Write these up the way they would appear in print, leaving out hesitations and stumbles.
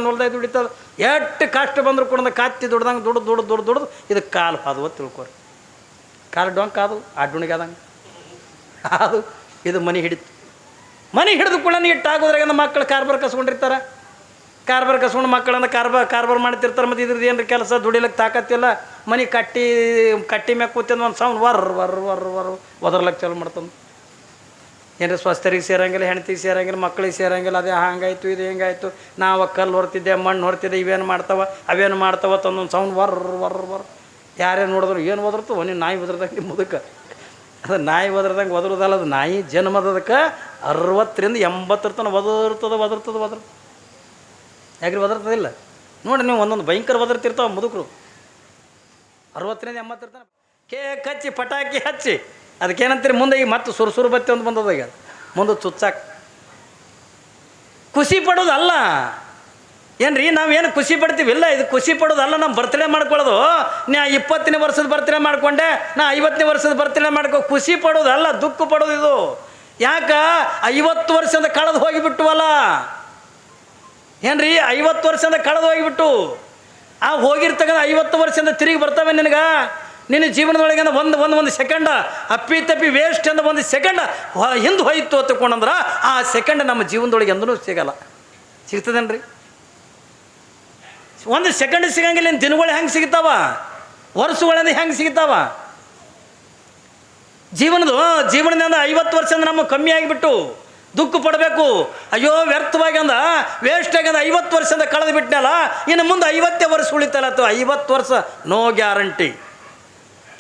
ನನ್ನ ಹೊಲ್ದಾಗ ದುಡಿತದ ಎಷ್ಟು ಕಷ್ಟ ಬಂದರೂ ಕೂಡ ಕತ್ತಿ ದುಡ್ದಂಗೆ ದುಡ್ದು ಇದು ಕಾಲು ಹಾದುವ ತಿಳ್ಕೊರಿ. ಕಾಲು ಡೊಂಕ್ ಅದು ಅಡ್ಡುಣಿಗೆ ಆದಂಗೆ ಅದು ಇದು ಮನೆ ಹಿಡಿತು. ಮನೆ ಹಿಡಿದು ಕೂಡ ಇಟ್ಟಾಗೋದ್ರಾಗ ಮಕ್ಕಳು ಕಾರ್ಬಾರ್ ಕಸ್ಕೊಂಡಿರ್ತಾರೆ. ಕಾರ್ಬಾರ್ ಕಸ್ಕೊಂಡು ಮಕ್ಕಳನ್ನ ಕಾರ್ಬಾರ್ ಮಾಡ್ತಿರ್ತಾರೆ. ಮತ್ತು ಇದ್ರದ್ದು ಏನ್ರಿ ಕೆಲಸ ದುಡಿಲಕ್ಕೆ ತಾಕತ್ತಿಲ್ಲ. ಮನೆ ಕಟ್ಟಿ ಮ್ಯಾಗ ಕೂತಿಂದ ಒಂದು ಸೌಂಡ್ ವರ್ ಒದರ್ಲಕ್ಕೆ ಚಾಲು ಮಾಡ್ತಂದು. ಏನ್ರಿ ಸ್ವಸ್ಥರಿಗೆ ಸೇರಂಗಿಲ್ಲ, ಹೆಣ್ತಿಗೆ ಸೇರಂಗಿಲ್ಲ, ಮಕ್ಕಳಿಗೆ ಸೇರಂಗಿಲ್ಲ. ಅದೇ ಹಂಗಾಯ್ತು, ಇದು ಹೆಂಗಾಯ್ತು, ನಾವು ಕಲ್ಲು ಹೊರ್ತಿದ್ದೆ, ಮಣ್ಣು ಹೊರ್ತಿದ್ದೆ, ಇವೇನು ಅವೇನು ಮಾಡ್ತಾವ ತಂದೊಂದು ಸೌಂಡ್ ವರ್ ಯಾರೇನು ನೋಡಿದ್ರು ಏನು ಒದರ್ತವ ನೀನು ನಾಯಿ ಒದ್ರದಂಗೆ ನಿಮ್ಮ ಮುದಕ್ಕೆ. ಅದು ನಾಯಿ ಒದ್ರದಂಗೆ ಒದರೋದಲ್ಲ, ಅದು ನಾಯಿ ಜನ್ಮದಕ್ಕೆ 60ರಿಂದ 80 ತನಕ ಒದರ್ತದೆ. ಯಾಕ್ರಿ ಒದರ್ತದಿಲ್ಲ ನೋಡಿ ನೀವು, ಒಂದೊಂದು ಭಯಂಕರ ಒದರ್ತಿರ್ತಾವೆ ಮುದುಕರು. 60ರಿಂದ 80 ತನಕ ಕೇಕ್ ಹಚ್ಚಿ ಪಟಾಕಿ ಹಚ್ಚಿ ಅದಕ್ಕೇನಂತೀರಿ ಮುಂದೆ ಈಗ ಮತ್ತೆ ಸುರು ಬತ್ತಿ ಒಂದು ಬಂದದ. ಈಗ ಮುಂದೆ ಚುಚ್ಚಾಕ ಖುಷಿ ಪಡೋದಲ್ಲ ಏನ್ರಿ, ನಾವೇನು ಖುಷಿ ಪಡ್ತೀವಿಲ್ಲ. ಇದು ಖುಷಿ ಪಡೋದಲ್ಲ, ನಮ್ಮ ಬರ್ತಡೇ ಮಾಡ್ಕೊಳ್ಳೋದು. ನಾ 20ನೇ ವರ್ಷದ ಬರ್ತಡೇ ಮಾಡ್ಕೊಂಡೆ, ನಾ 50ನೇ ವರ್ಷದ ಬರ್ತಡೇ ಖುಷಿ ಪಡೋದಲ್ಲ, ದುಃಖ ಪಡೋದು ಇದು. ಯಾಕ 50 ವರ್ಷದ ಕಳೆದು ಹೋಗಿಬಿಟ್ಟುವಲ್ಲ ಏನ್ರಿ, 50 ವರ್ಷದ ಕಳೆದು ಹೋಗಿಬಿಟ್ಟು. ಆ ಹೋಗಿರ್ತಕ್ಕಂಥ 50 ವರ್ಷದಿಂದ ತಿರುಗಿ ಬರ್ತವೆ ನಿನಗೆ. ನಿನ್ನ ಜೀವನದೊಳಗೆ ಒಂದು ಸೆಕೆಂಡ ಅಪ್ಪಿ ತಪ್ಪಿ ವೇಸ್ಟ್ ಅಂತ ಒಂದು ಸೆಕೆಂಡ್ ಹಿಂದೆ ಹೋಯ್ತು ತಗೊಂಡಂದ್ರೆ ಆ ಸೆಕೆಂಡ್ ನಮ್ಮ ಜೀವನದೊಳಗೆ ಎಂದೂ ಸಿಗಲ್ಲ. ಸಿಗ್ತದೇನ್ರಿ? ಒಂದು ಸೆಕೆಂಡ್ ಸಿಗಂಗಿಲ್ಲ. ದಿನಗಳು ಹೆಂಗೆ ಸಿಗ್ತಾವ, ವರ್ಷಗಳಿಂದ ಹೆಂಗೆ ಸಿಗ್ತಾವ? ಜೀವನದಿಂದ 50 ವರ್ಷದಿಂದ ನಮಗೆ ಕಮ್ಮಿ ಆಗಿಬಿಟ್ಟು ದುಃಖ ಪಡಬೇಕು. ಅಯ್ಯೋ ವ್ಯರ್ಥವಾಗಿ ವೇಸ್ಟ್ ಆಗ್ಯದ, 50 ವರ್ಷದಿಂದ ಕಳೆದು ಬಿಟ್ಟನಲ್ಲ, ಇನ್ನು ಮುಂದೆ 50 ವರ್ಷ ಉಳಿತಲ್ಲ. 50 ವರ್ಷ ನೋ ಗ್ಯಾರಂಟಿ.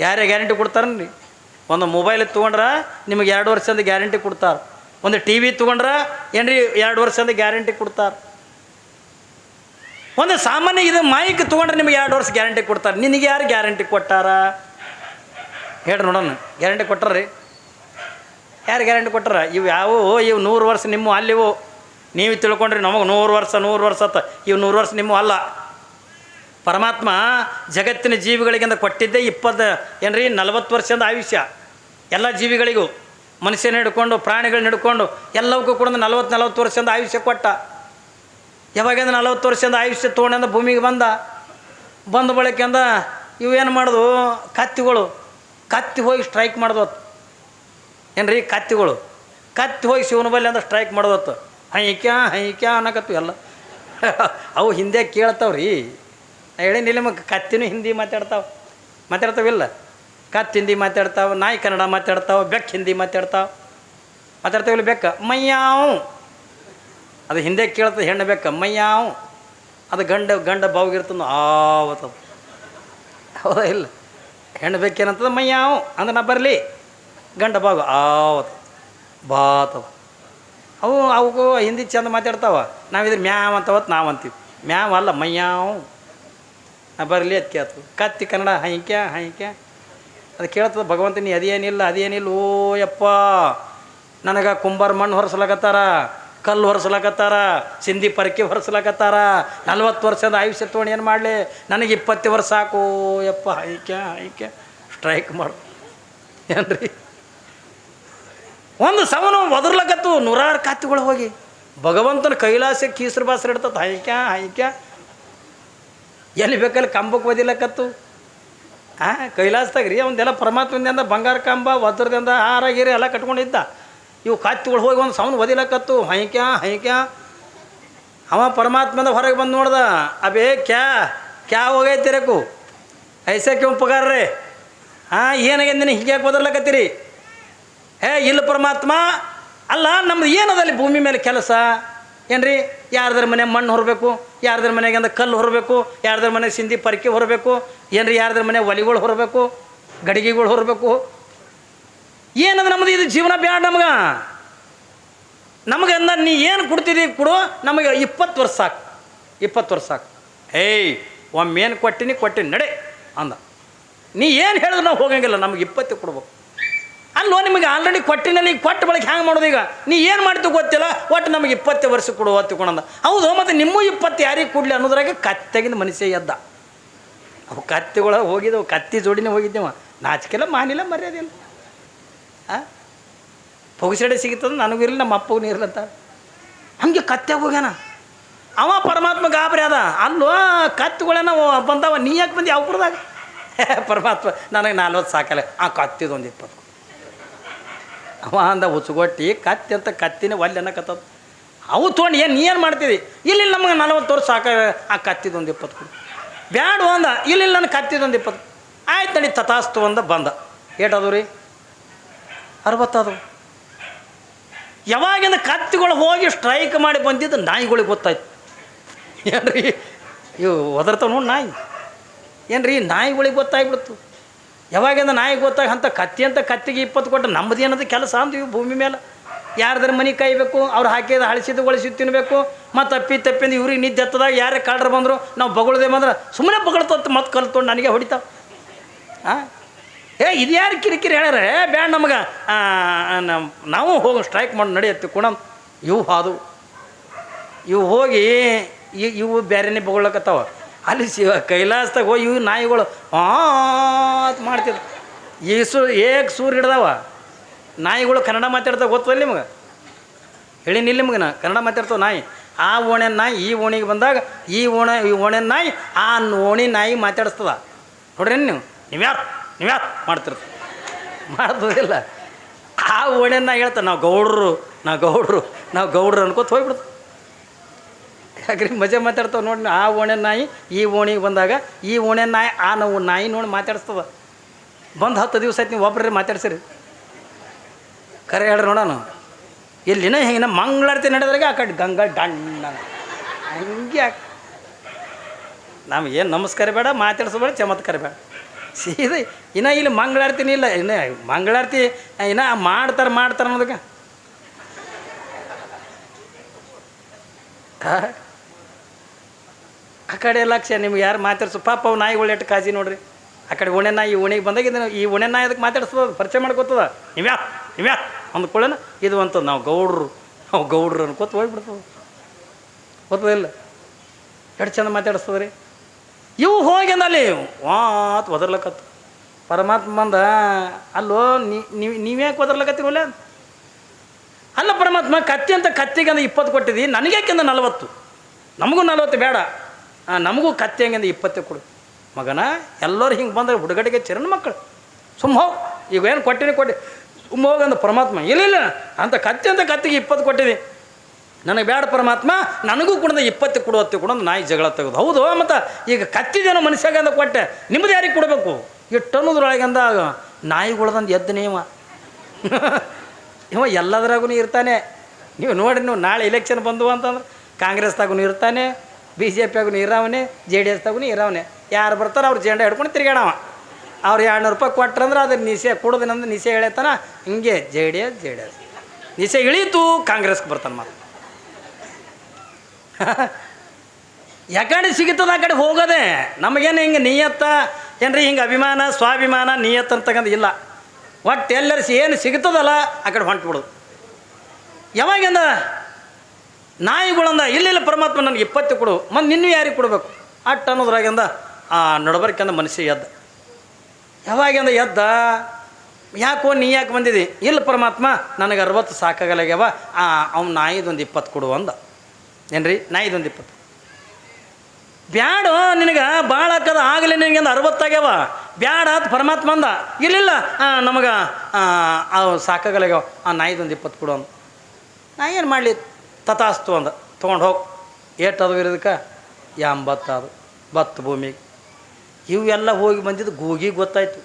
ಯಾರೇ ಗ್ಯಾರಂಟಿ ಕೊಡ್ತಾರನ್ರಿ? ಒಂದು ಮೊಬೈಲ್ ತೊಗೊಂಡ್ರೆ ನಿಮಗೆ 2 ವರ್ಷದ ಗ್ಯಾರಂಟಿ ಕೊಡ್ತಾರೆ. ಒಂದು ಟಿ ವಿ ತೊಗೊಂಡ್ರೆ ಏನ್ರಿ 2 ವರ್ಷದ ಗ್ಯಾರಂಟಿ ಕೊಡ್ತಾರೆ. ಒಂದು ಸಾಮಾನ್ಯ ಇದು ಮೈಕ್ ತೊಗೊಂಡ್ರೆ ನಿಮಗೆ 2 ವರ್ಷ ಗ್ಯಾರಂಟಿ ಕೊಡ್ತಾರೆ. ನಿನಗೆ ಯಾರು ಗ್ಯಾರಂಟಿ ಕೊಟ್ಟಾರ ಹೇಳ್ರಿ ನೋಡೋಣ? ಗ್ಯಾರಂಟಿ ಕೊಟ್ಟಾರ್ರಿ? ಯಾರು ಗ್ಯಾರಂಟಿ ಕೊಟ್ಟಾರ? ಇವು ಯಾವುವು? ಇವು 100 ವರ್ಷ ನಿಮ್ಮ ಅಲ್ಲಿವು. ನೀವು ತಿಳ್ಕೊಂಡ್ರಿ ನಮಗೆ 100 ವರ್ಷ ಅತ್ತ. ಇವು 100 ವರ್ಷ ನಿಮ್ಮ ಅಲ್ಲ. ಪರಮಾತ್ಮ ಜಗತ್ತಿನ ಜೀವಿಗಳಿಗಿಂತ ಕೊಟ್ಟಿದ್ದೇ 40 ವರ್ಷದ ಆಯುಷ್ಯ ಎಲ್ಲ ಜೀವಿಗಳಿಗೂ. ಮನುಷ್ಯನ ಹಿಡ್ಕೊಂಡು ಪ್ರಾಣಿಗಳನ್ನ ಹಿಡ್ಕೊಂಡು ಎಲ್ಲವಕ್ಕೂ ಕೂಡ 40 ವರ್ಷದ ಆಯುಷ್ಯ ಕೊಟ್ಟ. ಯಾವಾಗಿಂದ 40 ವರ್ಷದ ಆಯುಷ್ಯ ತೊಗೊಂಡಿಂದ ಭೂಮಿಗೆ ಬಂದ ಬಳಿಕೆಂದ ಇವೇನು ಮಾಡೋದು? ಕತ್ತಿ ಹೋಗಿ ಸ್ಟ್ರೈಕ್ ಮಾಡೋದು ಏನ್ರಿ? ಕತ್ತಿ ಹೋಗಿ ಶಿವನ ಬಲ್ಲಿ ಅಂದ್ರೆ ಸ್ಟ್ರೈಕ್ ಮಾಡೋದತ್ತು. ಹೈಕ್ಯಾ ಅನ್ನಕತ್ತು ಎಲ್ಲ ಅವು ಹಿಂದೆ ಕೇಳ್ತಾವ್ರಿ. ಹೇಳಿ ನಿಮಗೆ ಕತ್ತಿನೂ ಹಿಂದಿ ಮಾತಾಡ್ತಾವಿಲ್ಲ? ಕತ್ತಿ ಹಿಂದಿ ಮಾತಾಡ್ತಾವೆ, ನಾಯಿ ಕನ್ನಡ ಮಾತಾಡ್ತಾವೆ, ಬೆಕ್ಕ ಹಿಂದಿ ಮಾತಾಡ್ತಾವಿಲ್ಲ? ಬೆಕ್ಕ ಮಯ್ಯಾವು ಅದು ಹಿಂದೆ ಕೇಳ್ತದೆ. ಹೆಣ್ಣು ಬೆಕ್ಕ ಮಯ್ಯಾವು, ಅದು ಗಂಡ ಬಾವಿಗಿರ್ತದೆ ಆವತ್ತದು. ಹೌದಾ ಇಲ್ಲ? ಹೆಣ್ಣು ಬೆಕ್ಕೇನಂತದ ಮಯ್ಯಾವು ಅಂದ್ರೆ ನಾ ಬರಲಿ, ಗಂಡ ಬಾವು ಆವತ್ತು ಬಾತವ. ಅವಕ್ಕೂ ಹಿಂದಿ ಚಂದ ಮಾತಾಡ್ತಾವ. ನಾವಿದ್ರೆ ಮ್ಯಾವ್ ಅಂತವತ್ತು ನಾವು ಅಂತೀವಿ. ಮ್ಯಾವ್ ಅಲ್ಲ, ಮಯ್ಯಾವು. ನಾ ಬರಲಿ ಅದು ಕೇಳ್ತದೆ. ಕತ್ತಿ ಕನ್ನಡ ಹೈಕ್ಯಾ ಅದು ಕೇಳ್ತದೆ. ಭಗವಂತ ನೀ ಅದೇನಿಲ್ಲ ಓ ಯಪ್ಪ, ನನಗೆ ಕುಂಬಾರ ಮಣ್ಣು ಹೊರಸ್ಲಾಕತ್ತಾರ, ಕಲ್ಲು ಹೊರಸ್ಲಾಕತ್ತಾರ, ಸಿಂಧಿ ಪರಕೆ ಹೊರಸ್ಲಾಕತ್ತಾರ. 40 ವರ್ಷದ ಆಯುಷ್ಯ ತೊಗೊಂಡು ಏನು ಮಾಡಲಿ? ನನಗೆ 20 ವರ್ಷ ಸಾಕು ಯಪ್ಪ. ಹೈಕ್ಯಾ ಸ್ಟ್ರೈಕ್ ಮಾಡು ಏನ್ರಿ? ಒಂದು ಸವನು ಒದರ್ಲಕತ್ತು 100 ಕತ್ತಿಗಳು ಹೋಗಿ ಭಗವಂತನ ಕೈಲಾಸಕ್ಕೆ ಕೀಸರು ಬಾಸರು ಇಡ್ತದೆ. ಹೈಕ್ಯಾ ಎಲ್ಲಿ ಬೇಕಲ್ಲಿ ಕಂಬಕ್ಕೆ ಒದಿಲಕತ್ತು. ಕೈಲಾಸದಾಗ ರೀ ಅವಂದೆಲ್ಲ ಪರಮಾತ್ಮದಿಂದ ಬಂಗಾರ ಕಂಬ ವಜ್ರದಿಂದ ಹಾರ ಗೀರಿ ಎಲ್ಲ ಕಟ್ಕೊಂಡಿದ್ದ. ಇವು ಕತ್ತಿಗಳು ಹೋಗಿ ಒಂದು ಸೌಂಡ್ ಒದಿಲಕತ್ತು. ಹೈಕ್ಯಾ ಅವ ಪರಮಾತ್ಮದ ಹೊರಗೆ ಬಂದು ನೋಡ್ದ. ಅಬೇ ಕ್ಯಾ ಹೋಗೈತಿರಕು ಐಸೆ ಕ್ಯೂ ಪಗಾರ್ರೆ? ಏನಾಗ್ಯದ ನೀನು ಹೀಗೆ ಒದರ್ಲಕತ್ತೀರಿ? ಇಲ್ಲ ಪರಮಾತ್ಮ ಅಲ್ಲ, ನಮ್ದು ಏನದಲ್ಲಿ ಭೂಮಿ ಮೇಲೆ ಕೆಲಸ ಏನ್ರಿ? ಯಾರ್ದಾರ ಮನೆ ಮಣ್ಣು ಹೊರಬೇಕು, ಯಾರ್ದಾರ ಮನೆಗೆ ಕಲ್ಲು ಹೊರಬೇಕು, ಯಾರ್ದಾರ ಮನೆಗೆ ಸಿಂಧಿ ಪರಕೆ ಹೊರಬೇಕು ಏನ್ರಿ? ಯಾರ್ದಾರ ಮನೆ ಒಲಿಗಳು ಹೊರಬೇಕು, ಗಡಿಗೆಗಳು ಹೊರಬೇಕು. ಏನದು ನಮ್ದು? ಇದು ಜೀವನ ಬ್ಯಾಡ ನಮಗೆ ಅಂದ. ನೀ ಏನು ಕೊಡ್ತಿದ್ದೀವಿ ಕೊಡು, ನಮಗೆ 20 ವರ್ಷ ಸಾಕು. ಒಮ್ಮೇನು ಕೊಟ್ಟಿನಿ ನಡೆ ಅಂದ. ನೀ ಏನು ಹೇಳಿದ್ರು ನಾವು ಹೋಗಂಗಿಲ್ಲ, ನಮಗೆ 20 ಕೊಡ್ಬೇಕು. ಅಲ್ಲೋ ನಿಮಗೆ ಆಲ್ರೆಡಿ ಕೊಟ್ಟಿನಲ್ಲಿ ಕೊಟ್ಟು ಬಳಕೆ ಹ್ಯಾಂಗೆ ಮಾಡೋದು? ಈಗ ನೀ ಏನು ಮಾಡ್ತೀವಿ ಗೊತ್ತಿಲ್ಲ, ಒಟ್ಟು ನಮಗೆ 20 ವರ್ಷ ಕೊಡು ಹೊತ್ತಿಕೊಂಡ. ಹೌದು, ಮತ್ತು ನಿಮ್ಮ 20 ಯಾರಿಗೆ ಕೊಡಲಿ ಅನ್ನೋದ್ರಾಗೆ ಕತ್ತಾಗಿಂದ ಮನುಷ್ಯ ಎದ್ದ. ಅವು ಕತ್ತಿಗಳ ಹೋಗಿದ್ದವು, ಕತ್ತಿ ಜೋಡಿನೇ ಹೋಗಿದ್ದೇವ. ನಾಚಿಕೆಲ್ಲ ಮಾನಿಲ್ಲ ಮರ್ಯಾದಿಲ್ಲ. ಪೊಗಸಡೆ ಸಿಗುತ್ತದೆ, ನನಗೂ ಇರಲಿ ನಮ್ಮ ಅಪ್ಪಗೂ ಇರಲಿ ಅಂತ ಹಂಗೆ ಕತ್ತಾಗ ಹೋಗ್ಯಾನ. ಅವ ಪರಮಾತ್ಮ ಗಾಬರಿ ಅದ ಅಲ್ಲೋ ಕತ್ತುಗಳೇನ ಬಂದಾವ, ನೀ ಯಾಕೆ ಬಂದು ಯಾವ ಕುಡ್ದಾಗ ಪರಮಾತ್ಮ ನನಗೆ 40 ಸಾಕಲ್ಲ, ಆ ಕತ್ತಿದೊಂದು 20 ಅವ ಅಂದ ಹುಚ್ಚುಗೊಟ್ಟಿ ಕತ್ತಿ ಅಂತ ಕತ್ತಿನ ಒಲ್ಲೆ ಅನ್ನಕತ್ತದ. ಅವು ತೊಗೊಂಡು ನೀ ಏನು ಮಾಡ್ತೀವಿ? ಇಲ್ಲಿ ನಮಗೆ 40 ವರ್ಷ ಸಾಕ, ಆ ಕತ್ತಿದೊಂದು 20 ಕೊಡು. ಬ್ಯಾಡ ಅಂದ, ಇಲ್ಲಿ ನನ್ನ ಕತ್ತಿದೊಂದು 20. ಆಯ್ತು ನಡಿ ತಥಾಸ್ತು ಅಂದ ಬಂದ. ಏಟದು ರೀ 60 ಅದು. ಯಾವಾಗಿಂದ ಕತ್ತಿಗಳು ಹೋಗಿ ಸ್ಟ್ರೈಕ್ ಮಾಡಿ ಬಂದಿದ್ದು ನಾಯಿಗಳಿಗೆ ಗೊತ್ತಾಯ್ತು. ಏನ್ರಿ ಇವು ಒದರ್ತಾವ ನೋಡಿ ನಾಯಿ, ಏನ್ರಿ ನಾಯಿಗಳಿಗೆ ಗೊತ್ತಾಗ್ಬಿಡ್ತು. ಯಾವಾಗಿಂದ ನಾಯಿ ಗೊತ್ತಾಗ ಅಂತ ಕತ್ತಿ ಅಂತ ಕತ್ತಿಗೆ 20 ಕೊಟ್ಟು ನಮ್ಮದು ಏನದು ಕೆಲಸ ಅಂತೀವಿ ಭೂಮಿ ಮೇಲೆ. ಯಾರ್ದಾರ ಮನೆ ಕಾಯ್ಬೇಕು, ಅವ್ರು ಹಾಕಿದ ಹಳಿಸಿದ್ದು ಒಳಿಸಿದ್ದು ತಿನ್ನಬೇಕು. ಮತ್ತು ತಪ್ಪಿಂದ ಇವ್ರಿಗೆ ನಿದ್ದೆ ಹತ್ತದಾಗ ಯಾರೇ ಕಾಡ್ರು ಬಂದರು ನಾವು ಬಗಳದೆ ಬಂದ್ರೆ ಸುಮ್ಮನೆ ಬಗಳ್ತತ್ತು ಮತ್ತೆ ಕಲ್ತ್ಕೊಂಡು ನನಗೆ ಹೊಡಿತಾವ. ಇದು ಯಾರು ಕಿರಿಕಿರಿ ಹೇಳ್ಯಾರ? ಬ್ಯಾಡ ನಮಗೆ ನಾವು ಹೋಗಿ ಸ್ಟ್ರೈಕ್ ಮಾಡಿ ನಡೆಯುತ್ತೆ ಕೂಡ. ಇವು ಹಾದು ಇವು ಹೋಗಿ ಇವು ಬೇರೆನೇ ಬಗೊಳ್ಳಕತ್ತಾವ. ಅಲ್ಲಿ ಕೈಲಾಸದಾಗ ಹೋಗಿ ಇವು ನಾಯಿಗಳು ಮಾಡ್ತಿದ್ವು. ಏಕ್ ಸೂರು ಹಿಡ್ದಾವ ನಾಯಿಗಳು. ಕನ್ನಡ ಮಾತಾಡ್ತಾವೆ ಗೊತ್ತಲ್ಲ ನಿಮಗೆ? ಹೇಳಿನಿಲ್ಲ ನಿಮಗೆ ನಾ ಕನ್ನಡ ಮಾತಾಡ್ತಾವೆ ನಾಯಿ. ಆ ಓಣೆ ನಾಯಿ ಈ ಓಣಿಗೆ ಬಂದಾಗ ಈ ಓಣೆ ನಾಯಿ ಆ ಓಣಿ ನಾಯಿ ಮಾತಾಡಿಸ್ತದ. ನೋಡ್ರಿ ನೀವ್ಯಾರು ಮಾಡ್ತಿರ್ತ ಮಾಡ್ತದಿಲ್ಲ. ಆ ಓಣೆ ನಾಯಿ ಹೇಳ್ತಾರೆ ನಾವು ಗೌಡ್ರು ಅನ್ಕೋತ ಹೋಗ್ಬಿಡ್ತು. ಯಾಕ್ರಿ ಮಜಾ ಮಾತಾಡ್ತಾವೆ ನೋಡಿ. ಆ ಓಣೆ ನಾಯಿ ಈ ಓಣಿಗೆ ಬಂದಾಗ ಈ ಓಣೆ ನಾಯಿ ಆ ನಾವು ನಾಯಿ ನೋಡಿ ಮಾತಾಡಿಸ್ತದ. ಬಂದು 10 ದಿವಸ ಆಯ್ತು ನೀವು ಒಬ್ಬರೇ ಮಾತಾಡ್ಸಿರಿ. ಕರೆ ಹೇಳ್ರಿ ನೋಡೋಣ. ಇಲ್ಲಿನ ಹಿಂಗೆ ಮಂಗಳಾರತಿ ನಡೆದ್ರಾಗ ಆ ಕಡೆ ಗಂಗಾ ಡಣ್ಣ ಹಂಗೆ ನಮಗೇನು ನಮಸ್ಕಾರ ಬೇಡ, ಮಾತಾಡ್ಸೋಬೇಡ, ಚಮತ್ಕಾರ ಬೇಡ, ಸೀದಾ. ಇನ್ನು ಇಲ್ಲಿ ಮಂಗಳಾರತಿನ ಇಲ್ಲ. ಇನ್ನು ಮಂಗಳಾರತಿ ಇನ್ನು ಮಾಡ್ತಾರೆ ಅನ್ನೋದಕ್ಕೆ ಆ ಕಡೆ ಲಕ್ಷ ನಿಮ್ಗೆ ಯಾರು ಮಾತಾಡ್ಸು. ಪಾಪ ಅವು ನಾಯಿಗಳು ಎಷ್ಟು ಕಾಜಿ ನೋಡ್ರಿ. ಆ ಕಡೆ ಒಣೆ ನಾಯಿ ಓಣಿಗೆ ಬಂದಾಗ ಇದನ್ನು ಈ ಒಣೆ ನಾಯಿ ಅದಕ್ಕೆ ಮಾತಾಡ್ಸ್ತದ, ಪರಿಚಯ ಮಾಡ್ಕೋತದ. ನೀವ್ಯಾ ಅಂದ್ಕೊಳ್ಳೇನ ಇದು ಅಂತದ್ದು ನಾವು ಗೌಡ್ರು ಅನ್ಕೋತ ಹೋಗ್ಬಿಡ್ತದೆ. ಗೊತ್ತದಿಲ್ಲ ಎಷ್ಟು ಚಂದ ಮಾತಾಡಿಸ್ತದ ರೀ. ಇವು ಹೋಗಿ ಅಲ್ಲಿ ವಾತ್ ಒದರ್ಲಕತ್ತು. ಪರಮಾತ್ಮ ಬಂದ ಅಲ್ಲೋ ನೀವ್ಯಾಕೆ ಒದರ್ಲಕತ್ತಿರಲ್ಲ? ಅಲ್ಲ ಪರಮಾತ್ಮ ಕತ್ತಿ ಅಂತ ಕತ್ತಿಗೆ ಅಂದ್ರೆ 20 ಕೊಟ್ಟಿದ್ದಿ, ನನಗ್ಯಾಕೆಂದ 40? ನಮಗೂ 40 ಬೇಡ, ನಮಗೂ ಕತ್ತಿ ಹಂಗಿಂದ 20 ಕೊಡು ಮಗನ. ಎಲ್ಲರೂ ಹಿಂಗೆ ಬಂದ್ರೆ ಹುಡುಗಡಿಗೆ ಚಿರಣ ಮಕ್ಕಳು ಸುಮ್ಮ ಹೋಗಿ ಈಗ ಏನು ಕೊಟ್ಟಿನಿ ಸುಮ್ಮ ಹೋಗಂದ ಪರಮಾತ್ಮ. ಇಲ್ಲ ಅಂತ ಕತ್ತಿಗೆ 20 ಕೊಟ್ಟಿದ್ದಿ, ನನಗೆ ಬೇಡ ಪರಮಾತ್ಮ, ನನಗೂ ಕೂಡ 20 ಕೊಡು ನಾಯಿ ಜಗಳ ತೆಗೆದು. ಹೌದು, ಮತ್ತು ಈಗ ಕತ್ತಿದೇನೋ ಮನುಷ್ಯಾಗಂದ ಕೊಟ್ಟೆ, ನಿಮ್ಮದು ಯಾರಿಗೆ ಕೊಡಬೇಕು? ಇಟ್ಟನ್ನೋದ್ರೊಳಗಂದ ನಾಯಿಗಳದಂದು ಎದ್ದನೇವ ಇವ ಎಲ್ಲದ್ರಾಗೂ ಇರ್ತಾನೆ. ನೀವು ನೋಡಿ, ನೀವು ನಾಳೆ ಎಲೆಕ್ಷನ್ ಬಂದು ಅಂತಂದ್ರೆ ಕಾಂಗ್ರೆಸ್ದಾಗೂ ಇರ್ತಾನೆ, BJPಯಾಗೂ ಇರಾವನೆ, JDSದಾಗೂ ಇರಾವನೆ. ಯಾರು ಬರ್ತಾರೆ ಅವ್ರು ಜೆಂಡ ಹಿಡ್ಕೊಂಡು ತಿರ್ಗಾಡವ. ಅವ್ರು 200 ರೂಪಾಯಿ ಕೊಟ್ರಂದ್ರೆ ಅದ್ರ ನಿಶೆ ಕೊಡೋದಿನಂದ್ರೆ ನಿಶೆ ಹೇಳ್ತಾನ. ಹಿಂಗೆ JDS ನಿಶೆ ಇಳೀತು, ಕಾಂಗ್ರೆಸ್ಗೆ ಬರ್ತಾನೆ ಮಾತು. ಯಾಕಡೆ ಸಿಗುತ್ತದೆ ಆ ಕಡೆ ಹೋಗೋದೆ. ನಮಗೇನು ಹಿಂಗೆ ನಿಯತ್ತ ಏನ್ರಿ ಹಿಂಗೆ ಅಭಿಮಾನ ಸ್ವಾಭಿಮಾನ ನಿಯತ್ ಅಂತಕ್ಕಂಥ ಇಲ್ಲ. ಒಟ್ಟು ಎಲ್ಲರೂ ಏನು ಸಿಗ್ತದಲ್ಲ ಆ ಕಡೆ ಹೊಂಟ್ಬಿಡೋದು. ಯಾವಾಗಿಂದ ನಾಯಿಗಳಂದ ಇಲ್ಲ ಪರಮಾತ್ಮ ನನಗೆ 20 ಕೊಡು, ಮತ್ತು ನಿನ್ನೂ ಯಾರಿಗೆ ಕೊಡಬೇಕು ಅಟ್ಟು ಅನ್ನೋದ್ರಾಗಿಂದ ಆ ನಡಬರ್ಕಂದ ಮನುಷ್ಯ ಎದ್ದ. ಯಾವಾಗಿಂದ ಎದ್ದ? ಯಾಕೋ ನೀ ಯಾಕೆ ಬಂದಿದ್ದಿ? ಇಲ್ಲ ಪರಮಾತ್ಮ ನನಗೆ 60 ಸಾಕಾಗಲ್ಲಾಗ್ಯವ, ಅವ್ನು ನಾಯಿದೊಂದು 20 ಕೊಡು ಅಂದ. ಏನ್ರಿ ನಾಯಿದೊಂದು 20 ಬ್ಯಾಡ ನಿನಗೆ ಭಾಳ ಹಾಕದ ಆಗಲಿ, ನಿನಗೆ 60 ಆಗ್ಯಾವ ಬ್ಯಾಡ ಅಂತ ಪರಮಾತ್ಮ ಅಂದ. ಇಲ್ಲ ನಮಗೆ ಅವು ಸಾಕಾಗಲ್ಲಾಗ್ಯಾವ, ಆ ನಾಯಿದೊಂದು 20 ಕೊಡು ಅಂದ. ನಾ ಏನು ಮಾಡಲಿ? ತಥಾಸ್ತು ಅಂದ. ತೊಗೊಂಡು ಹೋಗಿ ಏಟದು ಇರೋದಕ್ಕೆ 80 ಅದು ಬತ್ತು ಭೂಮಿಗೆ. ಇವೆಲ್ಲ ಹೋಗಿ ಬಂದಿದ್ದು ಗೂಗಿಗೆ ಗೊತ್ತಾಯ್ತು.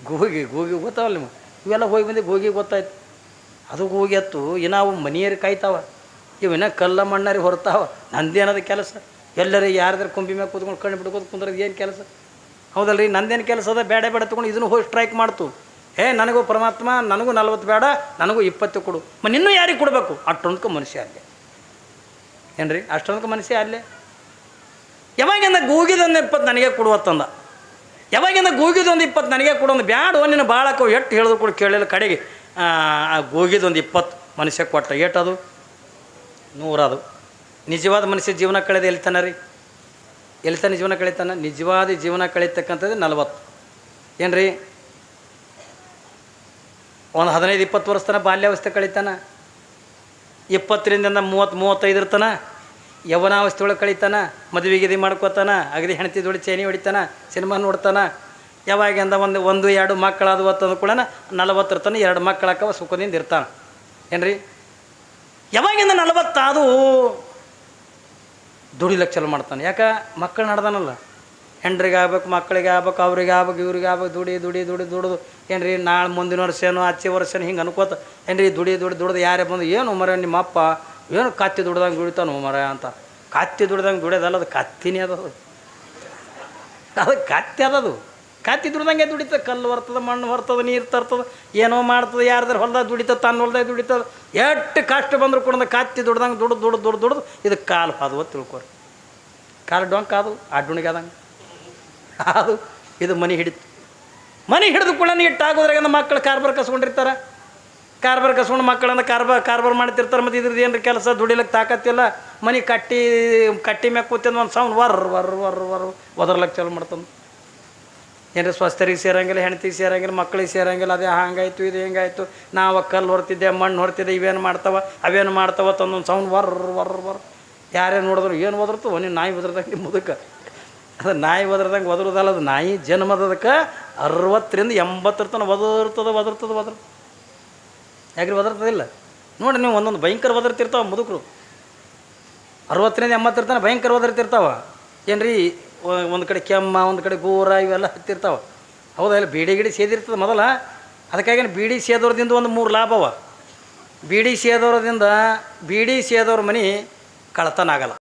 ಗೂಗಿ ಗೊತ್ತಾವಲ್ಲ ನಿಮಗೆ? ಇವೆಲ್ಲ ಹೋಗಿ ಬಂದಿದ್ದು ಗೂಗಿಗೆ ಗೊತ್ತಾಯ್ತು. ಅದು ಗೂಗಿ ಎತ್ತು ಇನ್ನಾವು ಮನೆಯರು ಕಾಯ್ತಾವ, ಇವು ಇನ್ನೂ ಕಲ್ಲ ಮಣ್ಣಾರಿ ಹೊರ್ತಾವ. ನಂದೇನದ ಕೆಲಸ? ಎಲ್ಲರಿಗೆ ಯಾರ್ದಾರು ಕುಂಬಿ ಮ್ಯಾಗ ಕೂತ್ಕೊಂಡು ಕಣ್ಣು ಬಿಡ್ಕೋದು ಕುಂದ್ರದು ಏನು ಕೆಲಸ? ಹೌದಲ್ರಿ, ನಂದೇನು ಕೆಲಸ ಅದ? ಬೇಡ ತೊಗೊಂಡು ಇದನ್ನು ಹೋಗಿ ಸ್ಟ್ರೈಕ್ ಮಾಡ್ತು. ನನಗೂ ಪರಮಾತ್ಮ ನನಗೂ 40 ಬೇಡ, ನನಗೂ 20 ಕೊಡು. ನಿನ್ನೂ ಯಾರಿಗೆ ಕೊಡಬೇಕು? ಅಷ್ಟೊಂದಕ್ಕೆ ಮನುಷ್ಯ ಅಲ್ಲೇ. ಏನ್ರಿ ಅಷ್ಟೊಂದಕ್ಕೆ ಮನುಷ್ಯ ಅಲ್ಲೇ. ಯಾವಾಗಿಂದ ಗೂಗಿದೊಂದು 20 ನನಗೆ ಕೊಡುವತ್ತಂದ. ಯಾವಾಗಿಂದ ಗೂಗಿದೊಂದು 20 ನನಗೆ ಕೊಡೋದು ಬ್ಯಾಡ. ನಿನ್ನ ಭಾಳಕ್ಕೋ ಎಷ್ಟು ಹೇಳಿದ್ರು ಕೂಡ ಕೇಳಿಲ್ಲ. ಕಡೆಗೆ ಆ ಗೂಗಿದೊಂದು 20 ಮನುಷ್ಯ ಕೊಟ್ಟ. ಏಟದು? 100 ಅದು. ನಿಜವಾದ ಮನುಷ್ಯ ಜೀವನ ಕಳೆದ ಎಲ್ತಾನೆ ರೀ? ಎಲ್ತಾನೆ ಜೀವನ ಕಳೀತಾನೆ? ನಿಜವಾದ ಜೀವನ ಕಳೀತಕ್ಕಂಥದ್ದು 40. ಏನ್ರಿ ಒಂದು 15-20 ವರ್ಷ ತನಕ ಬಾಲ್ಯಾವಸ್ಥೆ ಕಳೀತಾನೆ. 20ರಿಂದ 30-35 ಇರ್ತಾನೆ. ಯೌವನಾವಸ್ಥೆ ಒಳಗೆ ಕಳೀತಾನ, ಮದುವೆ ಗಿದಿ ಮಾಡ್ಕೋತಾನ, ಅಗದಿ ಹೆಣ್ತಿ ದುಡಿ ಚೇನಿ ಹೊಡಿತಾನ, ಸಿನಿಮಾ ನೋಡ್ತಾನ. ಯಾವಾಗಿಂದ ಒಂದು ಎರಡು ಮಕ್ಕಳಾದ ಹೊತ್ತಂದು ಕೂಡ 40 ತನಕ 2 ಮಕ್ಕಳಾಕವ ಸುಖದಿಂದ ಇರ್ತಾನೆ. ಏನ್ರಿ ಯಾವಾಗಿಂದ 40 ಅದು ದುಡಿಲಕ್ಕೆ ಚಲೋ ಮಾಡ್ತಾನೆ. ಯಾಕೆ ಮಕ್ಕಳು ನಡ್ದಾನಲ್ಲ, ಹೆಂಡ್ರಿಗೆ ಆಗ್ಬೇಕು, ಮಕ್ಕಳಿಗೆ ಆಗ್ಬೇಕು, ಅವ್ರಿಗೆ ಆಗ್ಬೇಕು, ಇವ್ರಿಗೆ ಆಗ್ಬೇಕು, ದುಡಿದು ಏನ್ರಿ ನಾಳೆ ಮುಂದಿನ ವರ್ಷನೋ ಆಚೆ ವರ್ಷನೋ ಹಿಂಗೆ ಅನ್ಕೋತ ಏನ್ರಿ ದುಡಿದು ಯಾರೇ ಬಂದು ಏನು ಮರ ನಿಮ್ಮಪ್ಪ ಏನು ಕತ್ತಿ ದುಡ್ದಂಗೆ ದುಡಿತಾನೋ ಮರ ಅಂತ. ಕತ್ತಿ ದುಡ್ದಂಗೆ ದುಡಿಯೋದಲ್ಲ, ಅದು ಕತ್ತಿನೇ ಅದದು, ಅದು ಕತ್ತಿ ಅದದು. ಕತ್ತಿ ದುಡ್ದಂಗೆ ದುಡಿತದೆ, ಕಲ್ಲು ಬರ್ತದೆ, ಮಣ್ಣು ಬರ್ತದೆ, ನೀರು ತರ್ತದೆ, ಏನೋ ಮಾಡ್ತದೆ, ಯಾರ್ದಾರ ಹೊಲ್ದಾಗ ದುಡಿತದೆ, ತನ್ನ ಹೊಲ್ದಾಗ ದುಡಿತದೆ. ಎಷ್ಟು ಕಷ್ಟ ಬಂದರೂ ಕೂಡ ಕತ್ತಿ ದುಡ್ದಂಗೆ ದುಡ್ದು ಇದು ಕಾಲು ಹಾದುವ ತಿಳ್ಕೊರಿ. ಕಾಲು ಡೊಂಕ್ ಅದು ಅಡ್ಡುಣಿಗೆ ಆದಂಗೆ ಅದು ಇದು ಮನೆ ಹಿಡಿತು. ಮನೆ ಹಿಡಿದು ಕೂಡ ಇಟ್ಟಾಗೋದ್ರಾಗ ಮಕ್ಕಳು ಕಾರ್ಬಾರ್ ಕಸ್ಕೊಂಡಿರ್ತಾರೆ. ಕಾರ್ಬಾರ್ ಕಸ್ಕೊಂಡು ಮಕ್ಕಳನ್ನ ಕಾರ್ಬಾರ್ ಮಾಡ್ತಿರ್ತಾರೆ. ಮತ್ತು ಇದ್ರದ್ದು ಏನ್ರ ಕೆಲಸ ದುಡಿಲಕ್ಕೆ ತಾಕತ್ತಿಲ್ಲ. ಮನೆ ಕಟ್ಟಿ ಮ್ಯಾಗ ಕೂತಿಂದ ಒಂದು ಸೌಂಡ್ ವರ್ ಒದರ್ಲಕ್ಕೆ ಚಾಲು ಮಾಡ್ತಾನೆ. ಏನ್ರಿ ಸ್ವಸ್ಥರಿಗೆ ಸೇರಂಗಿಲ್ಲ, ಹೆಣ್ತಿಗೆ ಸೇರಂಗಿಲ್ಲ, ಮಕ್ಕಳಿಗೆ ಸೇರಂಗಿಲ್ಲ. ಅದೇ ಹಂಗಾಯ್ತು, ಇದು ಹೆಂಗಾಯ್ತು, ನಾವು ಕಲ್ಲು ಹೊರ್ತಿದ್ದೆ, ಮಣ್ಣು ಹೊರ್ತಿದ್ದೆ, ಇವೇನು ಅವೇನು ಮಾಡ್ತಾವ ತಂದೊಂದು ಸೌಂಡ್ ವರ್ ಯಾರೇನು ನೋಡಿದ್ರು ಏನು ಒದರ್ತವ, ನೀನು ನಾಯಿ ಒದ್ರದಂಗೆ ನಿಮ್ಮ ಮುದಕ್ಕೆ. ಅದು ನಾಯಿ ಒದ್ರದಂಗೆ ಒದರೋದಲ್ಲ, ಅದು ನಾಯಿ ಜನ್ಮದಕ್ಕೆ 60ರಿಂದ 80 ತನಕ ಒದರ್ತದೆ. ಯಾಕ್ರಿ ಒದರ್ತದಿಲ್ಲ ನೋಡಿ ನೀವು, ಒಂದೊಂದು ಭಯಂಕರ ಒದರ್ತಿರ್ತಾವೆ ಮುದುಕರು. 60ರಿಂದ 80 ತನಕ ಭಯಂಕರ ಒದರ್ತಿರ್ತಾವ. ಏನ್ರಿ ಒಂದು ಕಡೆ ಕೆಮ್ಮ, ಒಂದು ಕಡೆ ಗೋರ ಇವೆಲ್ಲ ಹತ್ತಿರ್ತಾವ. ಹೌದಾ ಇಲ್ಲ, ಬೀಡಿ ಸೇದಿರ್ತದೆ ಮೊದಲ. ಅದಕ್ಕಾಗಿ ಬೀಡಿ ಸೇದೋರದಿಂದ ಒಂದು 3 ಲಾಭವ. ಬೀಡಿ ಸೇದೋರ ಮನೆ ಕಳ್ತನ ಆಗಲ್ಲ.